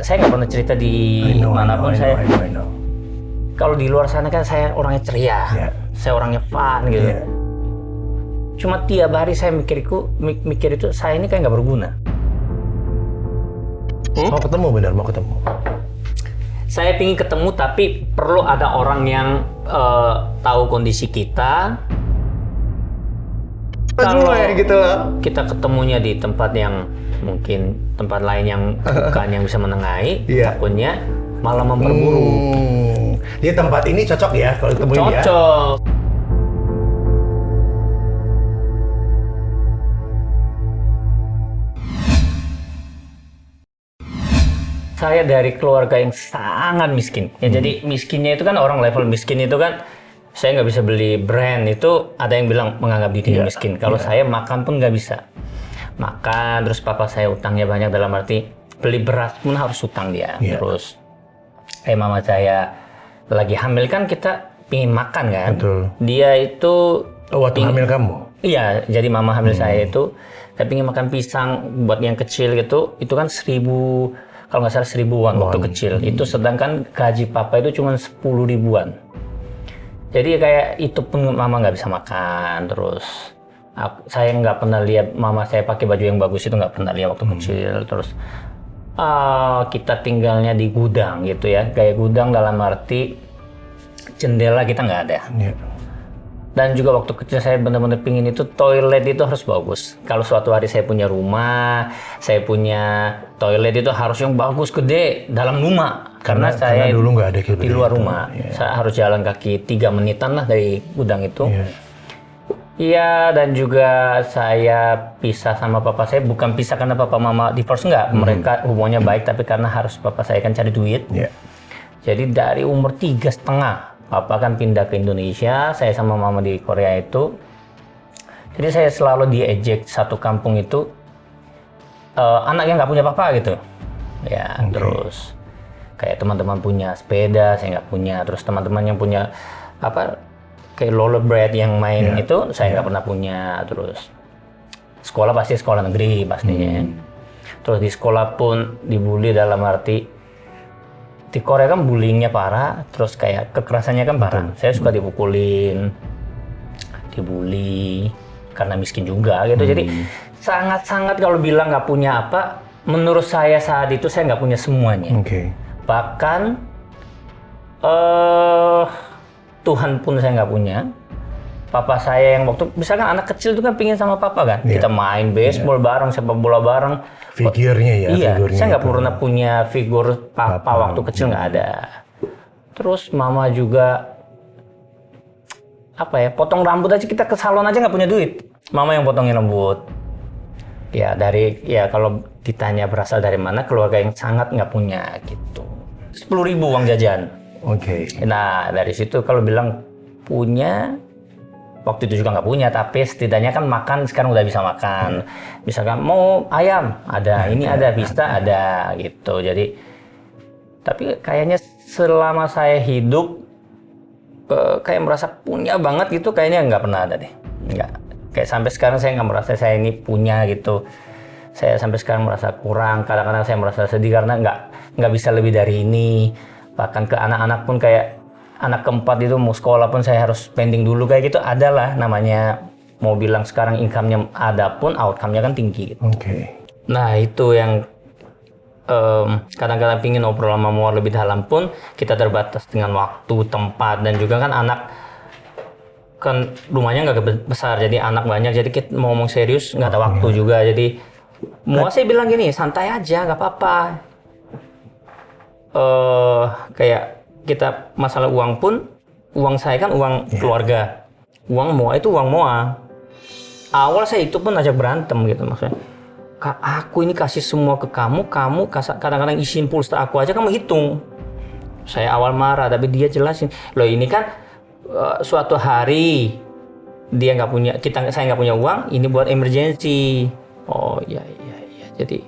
saya nggak pernah cerita di manapun saya. I know. Kalau di luar sana kan saya orangnya ceria, saya orangnya fun gitu. Cuma tiap hari saya mikir itu saya ini kayak nggak berguna. Mau ketemu benar, mau ketemu. Saya pingin ketemu tapi perlu ada orang yang tahu kondisi kita. Kalau gitu lah. kita ketemunya di tempat yang mungkin tempat lain yang bukan yang bisa menengahi, takutnya malah memperburuk. Di tempat ini cocok ya kalau ketemu ya. Cocok. Saya dari keluarga yang sangat miskin. Ya, jadi miskinnya itu kan orang level miskin itu kan saya nggak bisa beli brand, itu ada yang bilang menganggap dirinya miskin. Kalau saya makan pun nggak bisa makan, terus papa saya utangnya banyak dalam arti beli beras pun harus utang dia. Terus mama saya lagi hamil kan kita pingin makan kan. Betul. Dia itu waktu hamil kamu? Iya, jadi mama hamil saya itu saya pingin makan pisang buat yang kecil gitu, itu kan 1.000, kalau nggak salah 1.000-an waktu kecil. Itu sedangkan gaji papa itu cuma 10 ribuan. Jadi kayak itu pun mama nggak bisa makan. Terus saya nggak pernah lihat mama saya pakai baju yang bagus, itu nggak pernah lihat waktu kecil. Terus kita tinggalnya di gudang gitu ya, kayak gudang dalam arti jendela kita nggak ada. Dan juga waktu kecil saya benar-benar pingin itu toilet itu harus bagus. Kalau suatu hari saya punya rumah, saya punya toilet itu harus yang bagus, gede, dalam rumah. Karena saya dulu nggak ada di luar rumah. Saya harus jalan kaki 3 menitan lah dari gudang itu. Iya, dan juga saya pisah sama papa saya. Bukan pisah karena papa mama divorce, nggak. Mereka hubungannya baik, tapi karena harus papa saya kan cari duit. Jadi dari umur 3,5. Papa kan pindah ke Indonesia, saya sama mama di Korea itu. Jadi saya selalu diejek satu kampung itu, anak yang nggak punya papa gitu. Ya, terus kayak teman-teman punya sepeda, saya nggak punya. Terus teman-teman yang punya kayak rollerblade yang main itu, saya nggak pernah punya. Terus sekolah pasti sekolah negeri pastinya. Terus di sekolah pun dibully dalam arti di Korea kan bullyingnya parah, terus kayak kekerasannya kan parah. Saya suka dipukulin, dibully, karena miskin juga gitu. Jadi sangat-sangat kalau bilang nggak punya apa, menurut saya saat itu saya nggak punya semuanya. Bahkan Tuhan pun saya nggak punya. Papa saya yang waktu, misalkan anak kecil itu kan pingin sama papa kan, kita main baseball bareng, sepak bola bareng. Figurnya ya. Iya, figurnya saya nggak pernah punya figur papa waktu kecil, nggak ada. Terus mama juga potong rambut aja, kita ke salon aja nggak punya duit. Mama yang potongin rambut. Ya kalau ditanya berasal dari mana, keluarga yang sangat nggak punya gitu. 10.000 uang jajan. Nah dari situ kalau bilang punya, waktu itu juga nggak punya, tapi setidaknya kan makan sekarang udah bisa makan. Misalkan mau ayam ada, ini ada, pista ada gitu. Jadi tapi kayaknya selama saya hidup kayak merasa punya banget gitu, kayaknya nggak pernah ada deh. Nggak. Kayak sampai sekarang saya nggak merasa saya ini punya gitu. Saya sampai sekarang merasa kurang. Kadang-kadang saya merasa sedih karena nggak bisa lebih dari ini. Bahkan ke anak-anak pun kayak anak keempat itu mau sekolah pun saya harus spending dulu kayak gitu. Adalah namanya, mau bilang sekarang income-nya ada pun outcome-nya kan tinggi gitu. Nah itu yang kadang-kadang pingin ngobrol sama Muar lebih dalam pun kita terbatas dengan waktu, tempat, dan juga kan anak kan rumahnya nggak besar, jadi anak banyak, jadi kita mau ngomong serius nggak ada waktu juga. Jadi Muar saya bilang gini, santai aja nggak apa-apa. Kayak kita masalah uang pun, uang saya kan uang keluarga, uang Moa itu uang Moa. Awal saya itu pun ajak berantem gitu, maksudnya aku ini kasih semua ke kamu kadang-kadang isiin pulsa aku aja kamu hitung. Saya awal marah, tapi dia jelasin, loh ini kan suatu hari dia nggak punya, saya nggak punya uang, ini buat emergency. Oh iya, jadi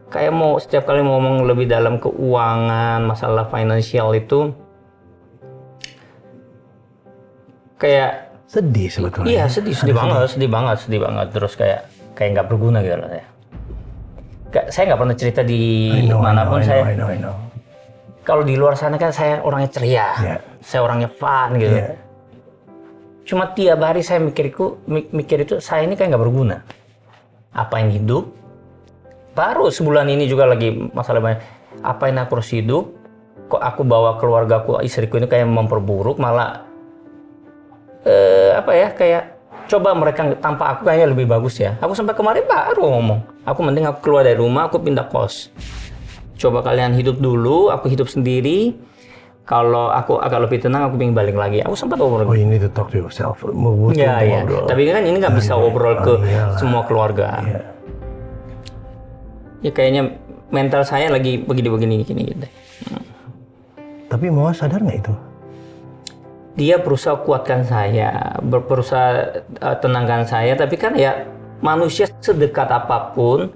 kayak mau setiap kali mau ngomong lebih dalam keuangan, masalah finansial itu kayak sedih sebetulnya. Iya, sedih banget. Terus kayak nggak berguna gitu lah ya. Saya nggak pernah cerita di I know. Kalau di luar sana kan saya orangnya ceria, saya orangnya fun gitu. Cuma tiap hari saya mikir itu saya ini kayak nggak berguna. Apa yang hidup? Baru sebulan ini juga lagi masalah banyak. Apa yang aku harus hidup? Kok aku bawa keluargaku, istriku ini kayak memperburuk, malah kayak coba mereka tanpa aku kayaknya lebih bagus ya. Aku sampai kemarin baru ngomong, aku mending aku keluar dari rumah, aku pindah kos. Coba kalian hidup dulu, aku hidup sendiri. Kalau aku agak lebih tenang, aku pengen balik lagi. Aku sempat obrol. Oh, you need to talk to yourself. Iya. Tapi kan ini nggak bisa obrol ke semua keluarga. Ya kayaknya mental saya lagi begini gitu. Tapi Mama sadar nggak itu? Dia berusaha kuatkan saya, berusaha tenangkan saya, tapi kan ya manusia sedekat apapun,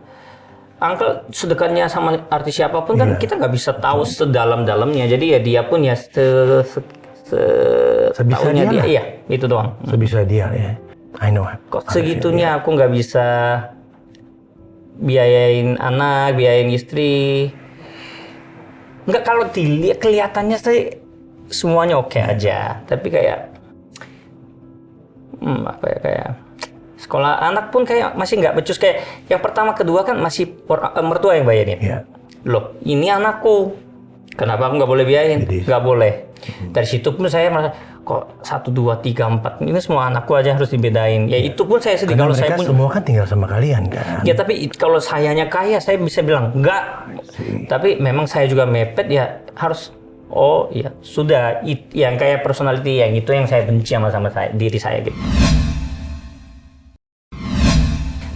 Uncle sedekatnya sama artis siapapun kan kita nggak bisa tahu sedalam-dalamnya. Jadi ya dia pun ya sebisa dia lah. Iya, itu doang. Sebisa dia ya. I know. Kok segitunya aku nggak bisa biayain anak, biayain istri. Nggak, kalau dilihat kelihatannya sih semuanya oke aja, tapi kayak kayak sekolah anak pun kayak masih nggak becus. Kayak yang pertama kedua kan masih mertua yang bayarin. Loh, ini anakku, kenapa aku nggak boleh biayain? Nggak boleh. Dari situ pun saya merasa kok 1, 2, 3, 4 ini semua anakku aja harus dibedain. Ya itu pun saya sedih. Karena kalau saya pun pun semua kan tinggal sama kalian kan. Ya tapi kalau sayanya kaya saya bisa bilang enggak. Tapi memang saya juga mepet ya harus. Oh iya, sudah. Yang kayak personality yang itu yang saya benci sama diri saya gitu.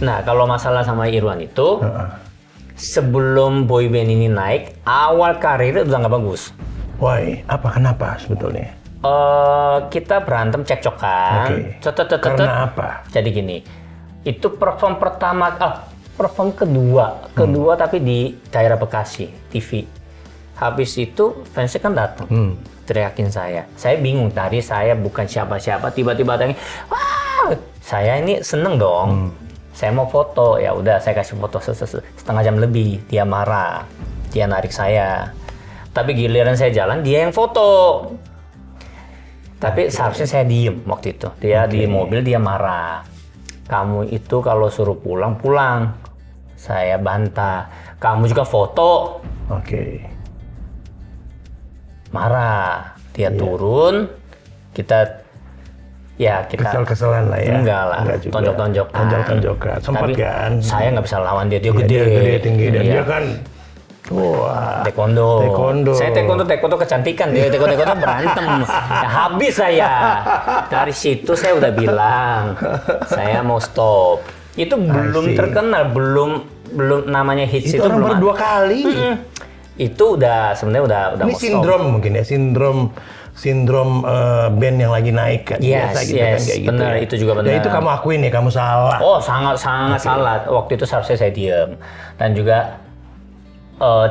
Nah, kalau masalah sama Irwan itu, sebelum boyband ini naik, awal karir udah nggak bagus. Why? Kenapa sebetulnya? Kita berantem cekcokan. Karena apa? Jadi gini, itu perform kedua tapi di daerah Bekasi, TV. Habis itu fansnya kan datang, teriakin saya. Saya bingung, tadi saya bukan siapa-siapa, tiba-tiba datang, wah, saya ini seneng dong. Saya mau foto, ya udah saya kasih foto setengah jam lebih, dia marah, dia narik saya. Tapi giliran saya jalan, dia yang foto. Tapi seharusnya saya diem waktu itu. Dia di mobil, dia marah. Kamu itu kalau suruh pulang. Saya bantah. Kamu juga foto. Marah, dia turun, kita kesel-keselan lah ya. Enggak lah, tonjok-tonjokan. Sempat tapi kan? saya nggak bisa lawan dia Dia gede, tinggi, dan dia kan taekwondo. Saya taekwondo kecantikan, dia taekwondo berantem. Ya, habis saya. Dari situ saya udah bilang, saya mau stop. Itu belum terkenal, belum namanya hits itu belum. Itu 2 kali. Itu sebenarnya udah ini sindrom stop. Mungkin ya, sindrom band yang lagi naik kan. Biasa gitu kan, kayak gitu. Benar, itu juga benar. Ya itu kamu akuin ya, kamu salah. Oh, sangat salah. Waktu itu seharusnya saya diam. Dan juga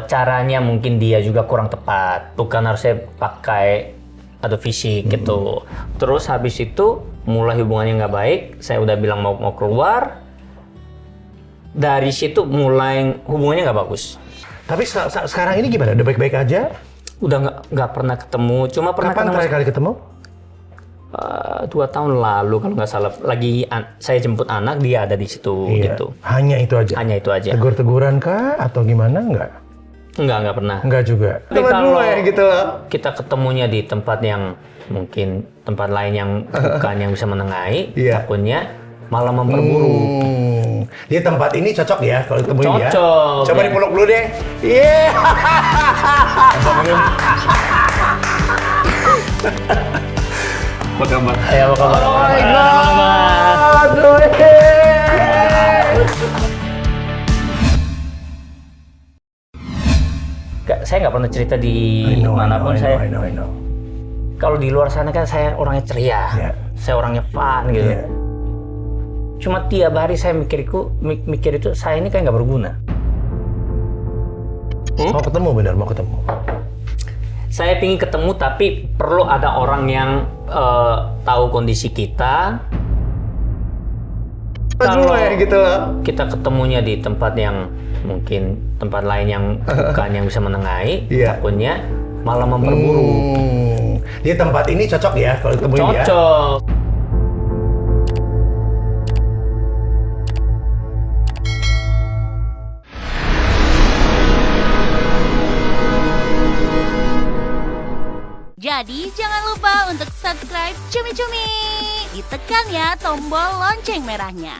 caranya mungkin dia juga kurang tepat. Bukan harusnya pakai atau fisik gitu. Terus habis itu mulai hubungannya nggak baik. Saya udah bilang mau keluar. Dari situ mulai hubungannya nggak bagus. Tapi sekarang ini gimana? Udah baik-baik aja? Udah nggak pernah ketemu. Cuma pernah Kapan terakhir kali ketemu? 2 tahun lalu kalau nggak salah. Lagi saya jemput anak, dia ada di situ gitu. Hanya itu aja? Hanya itu aja. Tegur-teguran kah? Atau gimana? Nggak pernah. Nggak juga? Tapi kalau gitu loh. Kita ketemunya di tempat yang mungkin tempat lain yang bukan yang bisa menengahi, takutnya malah memperburuk. Di tempat ini cocok ya kalau ketemuin ya? Cocok. Coba dipeluk dulu deh. Iya. Apa kabar? Apa kabar? Oh my God. Saya nggak pernah cerita di manapun. I know. Kalau di luar sana kan saya orangnya ceria, saya orangnya fun gitu. Cuma tiap hari saya mikir itu saya ini kayak nggak berguna. Mau ketemu. Saya pingin ketemu, tapi perlu ada orang yang tahu kondisi kita, Kalau ya gitu loh. Kita ketemunya di tempat yang mungkin tempat lain yang bukan yang bisa menengahi, Iya. takutnya malah memperburuk. Di tempat ini cocok ya kalau ditemuin ya. Cocok. Jadi jangan lupa untuk subscribe Cumi Cumi. Ditekan ya tombol lonceng merahnya.